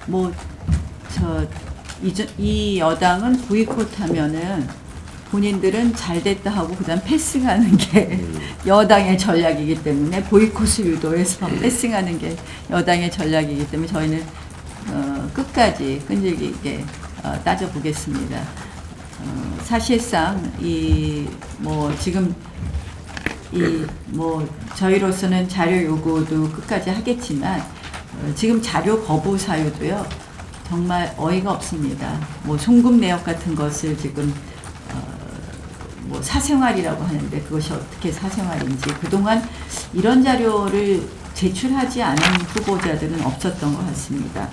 뭐 이 여당은 보이콧하면은 본인들은 잘 됐다 하고 그다음 패싱하는 게 여당의 전략이기 때문에 보이콧을 유도해서 패싱하는 게 여당의 전략이기 때문에 저희는 끝까지 끈질기게 있게 따져보겠습니다. 사실상 지금 저희로서는 자료 요구도 끝까지 하겠지만 지금 자료 거부 사유도요 정말 어이가 없습니다. 송금 내역 같은 것을 지금 사생활이라고 하는데 그것이 어떻게 사생활인지 그동안 이런 자료를 제출하지 않은 후보자들은 없었던 것 같습니다.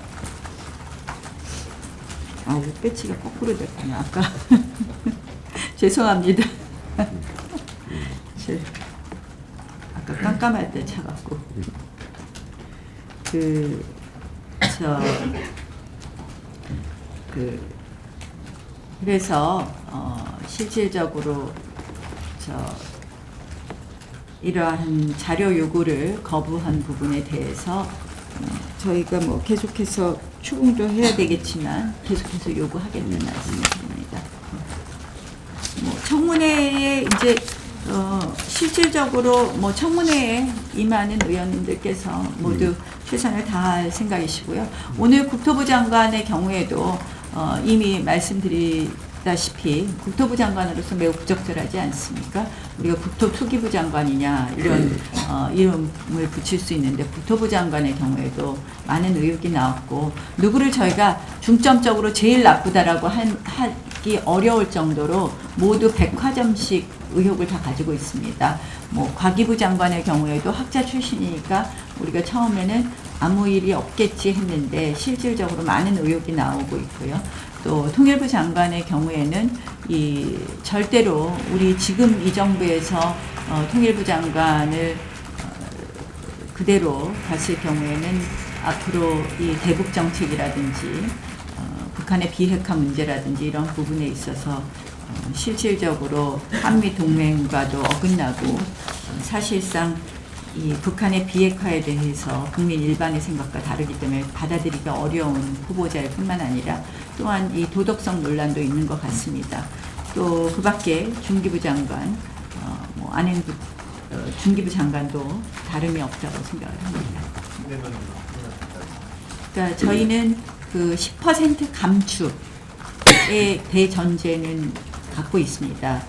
이거 배치가 거꾸로 됐구나. 아까 죄송합니다. 아까 깜깜할 때 차갖고 그래서 실질적으로 이러한 자료 요구를 거부한 부분에 대해서 저희가 계속해서 추궁도 해야 되겠지만 계속해서 요구하겠는 말씀드립니다. 청문회에 이제 실질적으로 청문회에 임하는 의원님들께서 모두 최선을 다할 생각이시고요. 오늘 국토부 장관의 경우에도 이미 말씀드리다시피 국토부 장관으로서 매우 부적절하지 않습니까? 우리가 국토투기부 장관이냐 이런 이름을 붙일 수 있는데 국토부 장관의 경우에도 많은 의혹이 나왔고 누구를 저희가 중점적으로 제일 나쁘다라고 하기 어려울 정도로 모두 백화점식 의혹을 다 가지고 있습니다. 과기부 장관의 경우에도 학자 출신이니까 우리가 처음에는 아무 일이 없겠지 했는데 실질적으로 많은 의혹이 나오고 있고요. 또 통일부 장관의 경우에는 절대로 우리 지금 이 정부에서 통일부 장관을 그대로 갔을 경우에는 앞으로 이 대북 정책이라든지 북한의 비핵화 문제라든지 이런 부분에 있어서 실질적으로 한미 동맹과도 어긋나고 사실상 이 북한의 비핵화에 대해서 국민 일반의 생각과 다르기 때문에 받아들이기 어려운 후보자일 뿐만 아니라 또한 이 도덕성 논란도 있는 것 같습니다. 또 그 밖에 중기부 장관, 안행부 중기부 장관도 다름이 없다고 생각을 합니다. 그러니까 저희는 그 10% 감축의 대전제는 갖고 있습니다.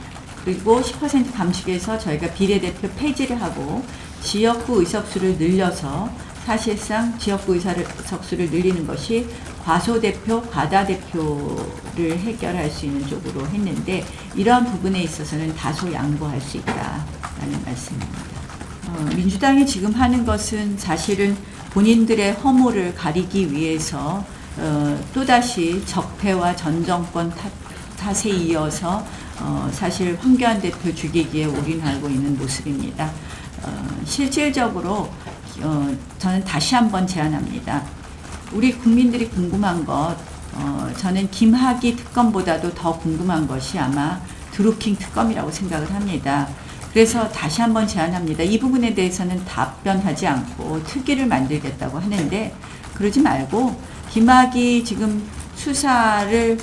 그리고 10% 감축에서 저희가 비례대표 폐지를 하고 지역구 의석수를 늘려서 사실상 지역구 의석수를 늘리는 것이 과소대표, 과다대표를 해결할 수 있는 쪽으로 했는데 이러한 부분에 있어서는 다소 양보할 수 있다라는 말씀입니다. 민주당이 지금 하는 것은 사실은 본인들의 허물을 가리기 위해서 또다시 적폐와 전 정권 탓에 이어서 사실 황교안 대표 죽이기에 올인하고 있는 모습입니다. 실질적으로 저는 다시 한번 제안합니다. 우리 국민들이 궁금한 것, 저는 김학의 특검보다도 더 궁금한 것이 아마 드루킹 특검이라고 생각을 합니다. 그래서 다시 한번 제안합니다. 이 부분에 대해서는 답변하지 않고 특위를 만들겠다고 하는데 그러지 말고 김학의 지금 수사를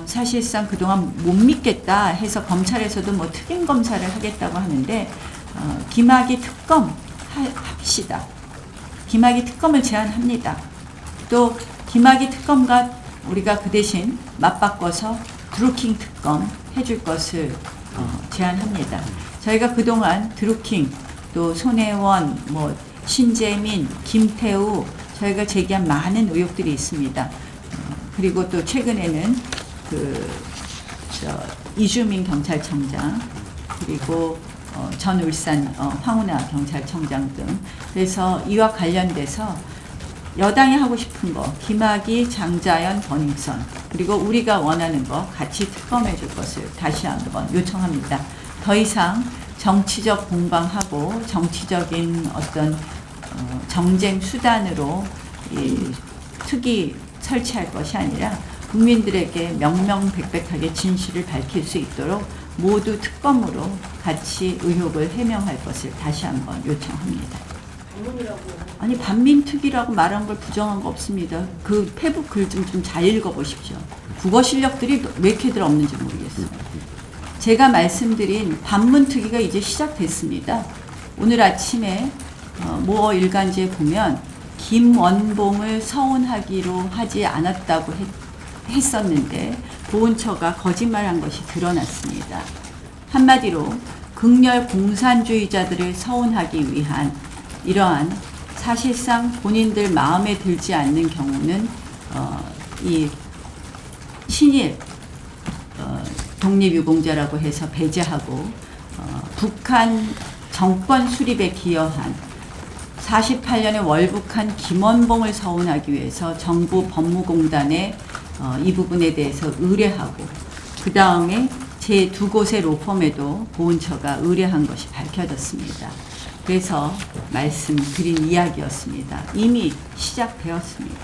사실상 그동안 못 믿겠다 해서 검찰에서도 특임 검사를 하겠다고 하는데 김학의 특검 합시다. 김학의 특검을 제안합니다. 또 김학의 특검과 우리가 그 대신 맞바꿔서 드루킹 특검 해줄 것을 제안합니다. 저희가 그동안 드루킹, 또 손혜원, 신재민, 김태우 저희가 제기한 많은 의혹들이 있습니다. 그리고 또 최근에는 이주민 경찰청장 그리고 전 울산 황운하 경찰청장 등 그래서 이와 관련돼서 여당이 하고 싶은 거 김학의, 장자연, 버닝썬 그리고 우리가 원하는 거 같이 특검해 줄 것을 다시 한번 요청합니다. 더 이상 정치적 공방하고 정치적인 어떤 정쟁 수단으로 이 특위 설치할 것이 아니라 국민들에게 명명백백하게 진실을 밝힐 수 있도록 모두 특검으로 같이 의혹을 해명할 것을 다시 한번 요청합니다. 아니 반민특위라고 말한 걸 부정한 거 없습니다. 그 페북 글 좀 잘 읽어보십시오. 국어 실력들이 왜 이렇게들 없는지 모르겠어요. 제가 말씀드린 반문특위가 이제 시작됐습니다. 오늘 아침에 모 일간지에 보면 김원봉을 서운하기로 하지 않았다고 했었는데 보훈처가 거짓말한 것이 드러났습니다. 한마디로 극렬 공산주의자들을 서운하기 위한 이러한 사실상 본인들 마음에 들지 않는 경우는 이 친일 독립유공자라고 해서 배제하고 북한 정권 수립에 기여한 48년에 월북한 김원봉을 서운하기 위해서 정부 법무공단에 이 부분에 대해서 의뢰하고 그 다음에 제 두 곳의 로펌에도 보훈처가 의뢰한 것이 밝혀졌습니다. 그래서 말씀드린 이야기였습니다. 이미 시작되었습니다.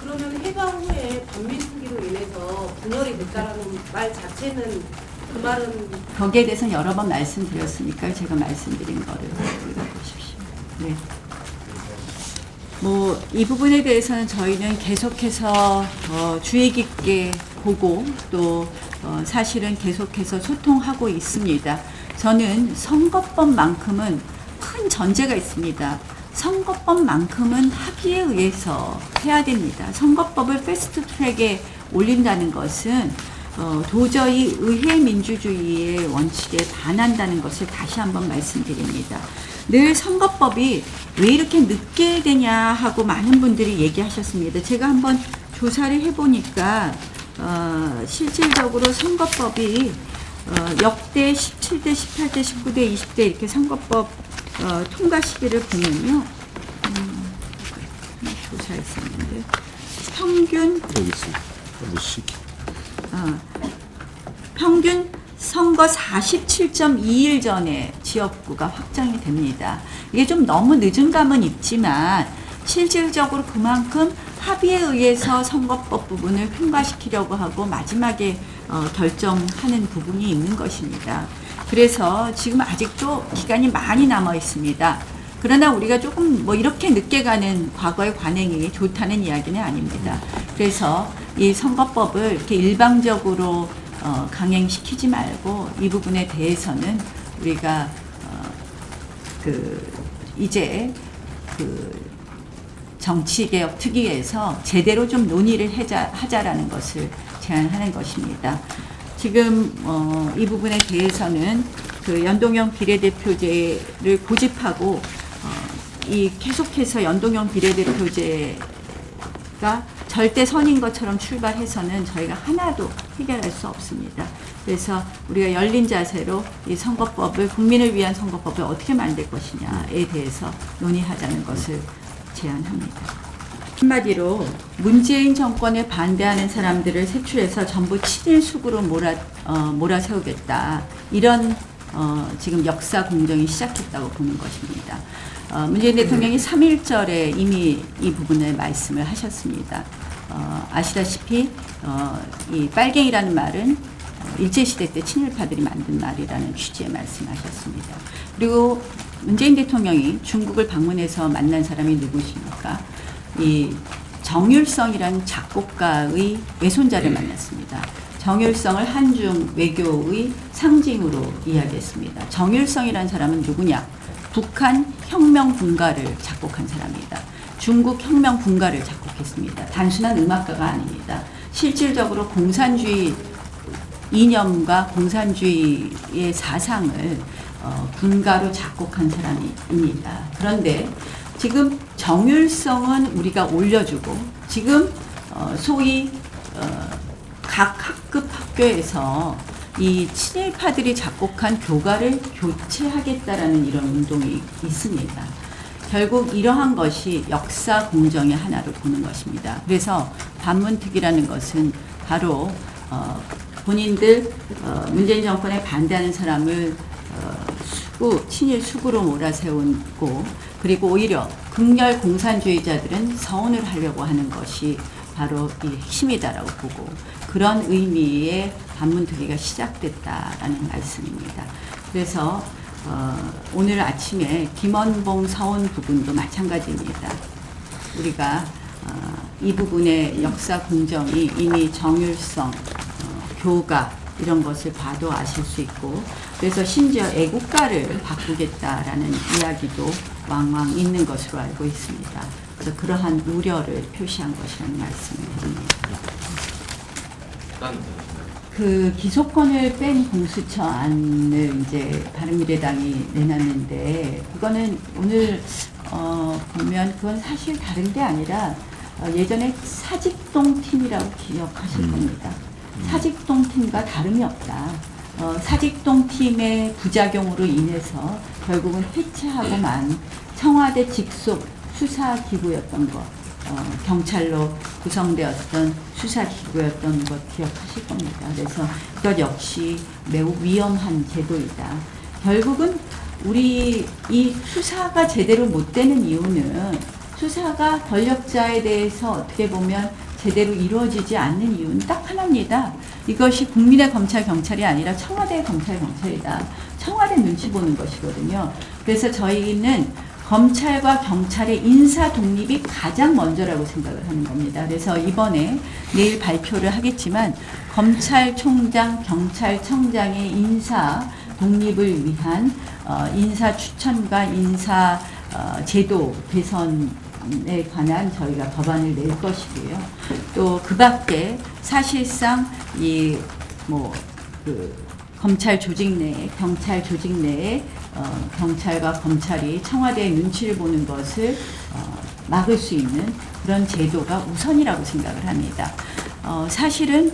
그러면 해방 후에 반민특위로 인해서 분열이 됐다라는 말 자체는 그 말은 거기에 대해서는 여러 번 말씀드렸으니까 제가 말씀드린 거를 읽어보십시오. 네. 뭐 이 부분에 대해서는 저희는 계속해서 주의 깊게 보고 또 사실은 계속해서 소통하고 있습니다. 저는 선거법만큼은 큰 전제가 있습니다. 선거법만큼은 합의에 의해서 해야 됩니다. 선거법을 패스트 트랙에 올린다는 것은 도저히 의회 민주주의의 원칙에 반한다는 것을 다시 한번 말씀드립니다. 늘 선거법이 왜 이렇게 늦게 되냐 하고 많은 분들이 얘기하셨습니다. 제가 한번 조사를 해보니까 실질적으로 선거법이 역대 17대, 18대, 19대, 20대 이렇게 선거법 통과 시기를 보면요. 조사했었는데 평균 여기 있습니다. 평균 선거 47.2일 전에 지역구가 확정이 됩니다. 이게 좀 너무 늦은 감은 있지만 실질적으로 그만큼 합의에 의해서 선거법 부분을 통과시키려고 하고 마지막에 결정하는 부분이 있는 것입니다. 그래서 지금 아직도 기간이 많이 남아 있습니다. 그러나 우리가 조금 뭐 이렇게 늦게 가는 과거의 관행이 좋다는 이야기는 아닙니다. 그래서 이 선거법을 이렇게 일방적으로 강행시키지 말고 이 부분에 대해서는 우리가 이제 정치개혁 특위에서 제대로 좀 논의를 하자라는 것을 제안하는 것입니다. 지금 이 부분에 대해서는 그 연동형 비례대표제를 고집하고 이 계속해서 연동형 비례대표제가 절대 선인 것처럼 출발해서는 저희가 하나도 해결할 수 없습니다. 그래서 우리가 열린 자세로 이 선거법을 국민을 위한 선거법을 어떻게 만들 것이냐에 대해서 논의하자는 것을 제안합니다. 한마디로 문재인 정권에 반대하는 사람들을 색출해서 전부 친일 수구로 몰아세우겠다. 이런 지금 역사 공정이 시작했다고 보는 것입니다. 문재인 대통령이 3.1절에 이미 이 부분을 말씀을 하셨습니다. 아시다시피 이 빨갱이라는 말은 일제시대 때 친일파들이 만든 말이라는 취지의 말씀하셨습니다. 그리고 문재인 대통령이 중국을 방문해서 만난 사람이 누구십니까? 이 정율성이라는 작곡가의 외손자를 만났습니다. 정율성을 한중 외교의 상징으로 이야기했습니다. 정율성이라는 사람은 누구냐? 북한 혁명 군가를 작곡한 사람입니다. 중국 혁명 군가를 작곡했습니다. 단순한 음악가가 아닙니다. 실질적으로 공산주의 이념과 공산주의의 사상을 군가로 작곡한 사람입니다. 그런데 지금 정율성은 우리가 올려주고 지금 소위 각 학급 학교에서 이 친일파들이 작곡한 교가를 교체하겠다라는 이런 운동이 있습니다. 결국 이러한 것이 역사 공정의 하나로 보는 것입니다. 그래서 반문특위라는 것은 바로 본인들 문재인 정권에 반대하는 사람을 친일 수구로 몰아세우고 그리고 오히려 극렬 공산주의자들은 서운을 하려고 하는 것이 바로 이 핵심이다라고 보고 그런 의미의 반문특위가 시작됐다라는 말씀입니다. 그래서 오늘 아침에 김원봉 서원 부분도 마찬가지입니다. 우리가 이 부분의 역사 공정이 이미 정율성, 교가 이런 것을 봐도 아실 수 있고, 그래서 심지어 애국가를 바꾸겠다라는 이야기도 왕왕 있는 것으로 알고 있습니다. 그래서 그러한 우려를 표시한 것이라는 말씀을 드립니다. 그 기소권을 뺀 공수처안을 이제 바른미래당이 내놨는데, 그거는 오늘 보면 그건 사실 다른 게 아니라 예전에 사직동 팀이라고 기억하실 겁니다. 사직동 팀과 다름이 없다. 사직동 팀의 부작용으로 인해서 결국은 해체하고만 청와대 직속 수사기구였던 것, 경찰로 구성되었던 수사기구였던 것 기억하실 겁니다. 그래서 그것 역시 매우 위험한 제도이다. 결국은 우리 이 수사가 제대로 못 되는 이유는, 수사가 권력자에 대해서 어떻게 보면 제대로 이루어지지 않는 이유는 딱 하나입니다. 이것이 국민의 검찰 경찰이 아니라 청와대의 검찰 경찰이다. 청와대 눈치 보는 것이거든요. 그래서 저희는 검찰과 경찰의 인사 독립이 가장 먼저라고 생각을 하는 겁니다. 그래서 이번에 내일 발표를 하겠지만, 검찰총장, 경찰청장의 인사 독립을 위한 인사 추천과 인사 제도 개선에 관한 저희가 법안을 낼 것이고요. 또 그 밖에 사실상 검찰 조직 내에, 경찰 조직 내에 경찰과 검찰이 청와대의 눈치를 보는 것을 막을 수 있는 그런 제도가 우선이라고 생각을 합니다. 사실은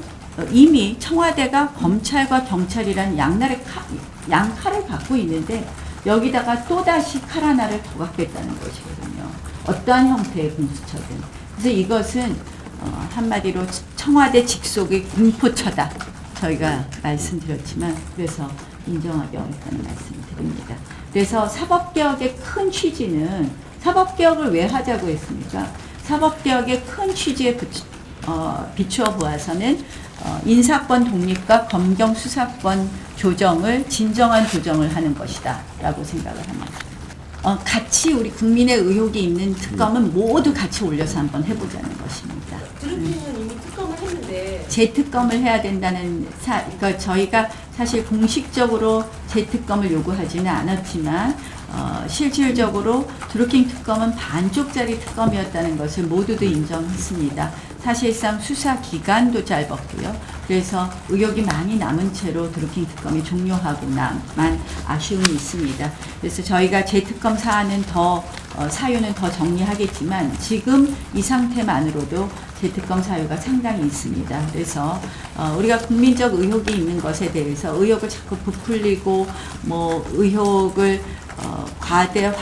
이미 청와대가 검찰과 경찰이란 양칼을 갖고 있는데, 여기다가 또다시 칼 하나를 더 갖겠다는 것이거든요. 어떠한 형태의 공수처든. 그래서 이것은 한마디로 청와대 직속의 공포처다. 저희가 말씀드렸지만, 그래서 인정하기 어렵다는 말씀을 드립니다. 그래서 사법개혁의 큰 취지는, 사법개혁을 왜 하자고 했습니까? 사법개혁의 큰 취지에 비추어 보아서는 인사권 독립과 검경 수사권 조정을 진정한 조정을 하는 것이다 라고 생각을 합니다. 같이 우리 국민의 의혹이 있는 특검은 모두 같이 올려서 한번 해보자는 것입니다. 드루킹은 이미 특검을 했는데 재특검을 해야 된다는 그러니까 저희가 사실 공식적으로 재특검을 요구하지는 않았지만 실질적으로 드루킹 특검은 반쪽짜리 특검이었다는 것을 모두도 인정했습니다. 사실상 수사 기간도 짧았고요. 그래서 의혹이 많이 남은 채로 드루킹 특검이 종료하고만 아쉬움이 있습니다. 그래서 저희가 재특검 사안은 사유는 더 정리하겠지만, 지금 이 상태만으로도 재특검 사유가 상당히 있습니다. 그래서 우리가 국민적 의혹이 있는 것에 대해서 의혹을 자꾸 부풀리고 의혹을 과대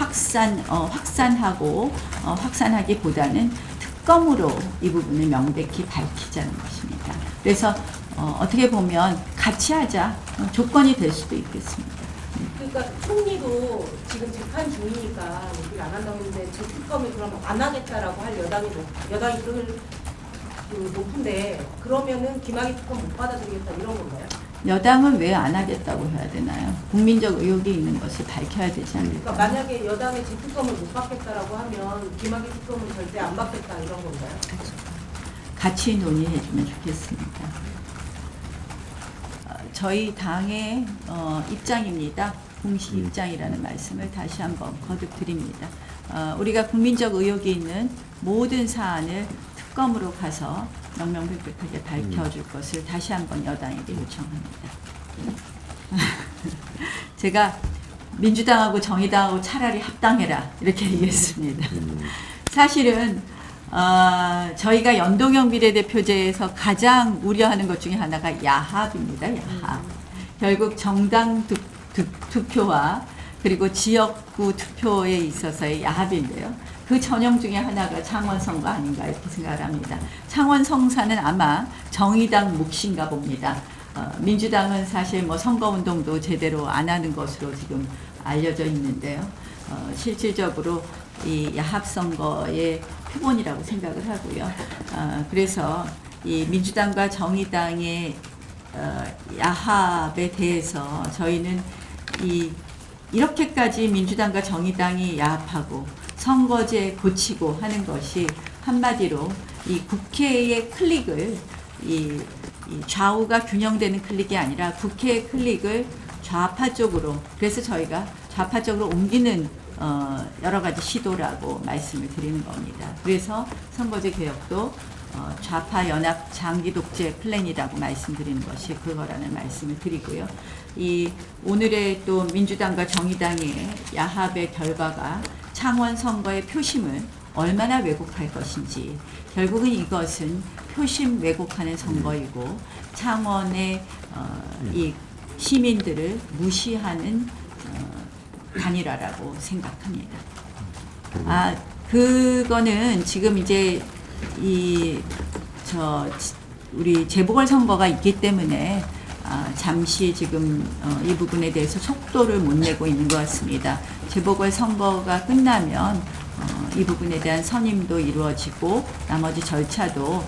확산하기보다는 특검으로 이 부분을 명백히 밝히자는 것입니다. 그래서 어떻게 보면 같이 하자, 조건이 될 수도 있겠습니다. 그러니까 총리도 지금 재판 중이니까 얘기를 안 한다고 했는데, 재특검을 그럼 안 하겠다라고 할 여당이 그럴 높은데, 그러면은 김학의 특검 못 받아들이겠다 이런 건가요? 여당은 왜 안 하겠다고 해야 되나요? 국민적 의혹이 있는 것을 밝혀야 되지 않을까? 그러니까 만약에 여당의 재특검을 못 받겠다라고 하면 김학의 특검은 절대 안 받겠다 이런 건가요? 같이 논의해주면 좋겠습니다. 저희 당의 입장입니다. 공식 입장이라는 말씀을 다시 한번 거듭드립니다. 우리가 국민적 의혹이 있는 모든 사안을 특검으로 가서 명명백백하게 밝혀줄 것을 다시 한번 여당에게 요청합니다. 제가 민주당하고 정의당하고 차라리 합당해라 이렇게 얘기했습니다. 사실은 저희가 연동형 비례대표제에서 가장 우려하는 것 중에 하나가 야합입니다. 야합. 결국 정당 투표와 그리고 지역구 투표에 있어서의 야합인데요. 그 전형 중에 하나가 창원선거 아닌가 이렇게 생각을 합니다. 창원성사는 아마 정의당 몫인가 봅니다. 민주당은 사실 선거운동도 제대로 안 하는 것으로 지금 알려져 있는데요. 실질적으로 이 야합선거의 표본이라고 생각을 하고요. 그래서 이 민주당과 정의당의 야합에 대해서 저희는 이 이렇게까지 민주당과 정의당이 야합하고 선거제 고치고 하는 것이 한마디로 이 국회의 클릭을 이 좌우가 균형되는 클릭이 아니라 국회의 클릭을 좌파 쪽으로, 그래서 저희가 좌파 쪽으로 옮기는 여러 가지 시도라고 말씀을 드리는 겁니다. 그래서 선거제 개혁도 좌파 연합 장기 독재 플랜이라고 말씀드리는 것이 그거라는 말씀을 드리고요. 이 오늘의 또 민주당과 정의당의 야합의 결과가 창원 선거의 표심을 얼마나 왜곡할 것인지, 결국은 이것은 표심 왜곡하는 선거이고 창원의 이 시민들을 무시하는 단일화라고 생각합니다. 그거는 지금 이제 우리 재보궐선거가 있기 때문에 잠시 지금 이 부분에 대해서 속도를 못 내고 있는 것 같습니다. 재보궐선거가 끝나면 이 부분에 대한 선임도 이루어지고 나머지 절차도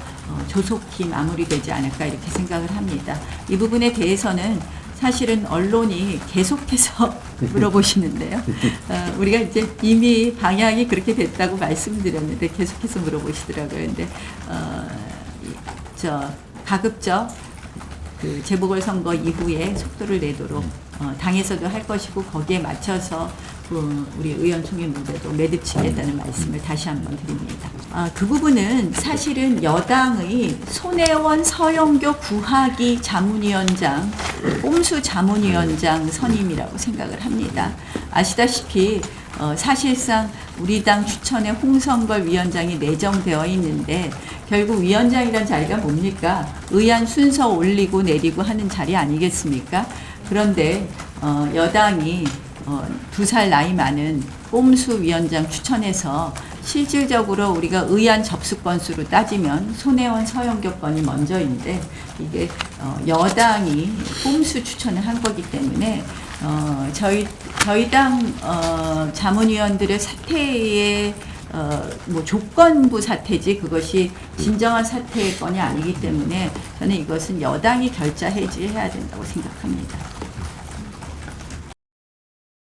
조속히 마무리되지 않을까 이렇게 생각을 합니다. 이 부분에 대해서는 사실은 언론이 계속해서 물어보시는데요. 우리가 이제 이미 방향이 그렇게 됐다고 말씀드렸는데 계속해서 물어보시더라고요. 근데 가급적 그 재보궐선거 이후에 속도를 내도록 당에서도 할 것이고 거기에 맞춰서 우리 의원총회 문제도 매듭치겠다는 말씀을 다시 한번 드립니다. 그 부분은 사실은 여당의 손혜원 서영교 구하기 자문위원장, 꼼수 자문위원장 선임이라고 생각을 합니다. 아시다시피 사실상 우리 당 추천의 홍성걸 위원장이 내정되어 있는데 결국 위원장이란 자리가 뭡니까? 의안 순서 올리고 내리고 하는 자리 아니겠습니까? 그런데 여당이 2살 나이 많은 꼼수 위원장 추천해서 실질적으로 우리가 의안 접수 건수로 따지면 손혜원 서영교 건이 먼저인데 이게 여당이 꼼수 추천을 한 거기 때문에 저희 당 자문위원들의 사퇴의 뭐 조건부 사퇴지 그것이 진정한 사퇴의 건이 아니기 때문에 저는 이것은 여당이 결자 해지해야 된다고 생각합니다.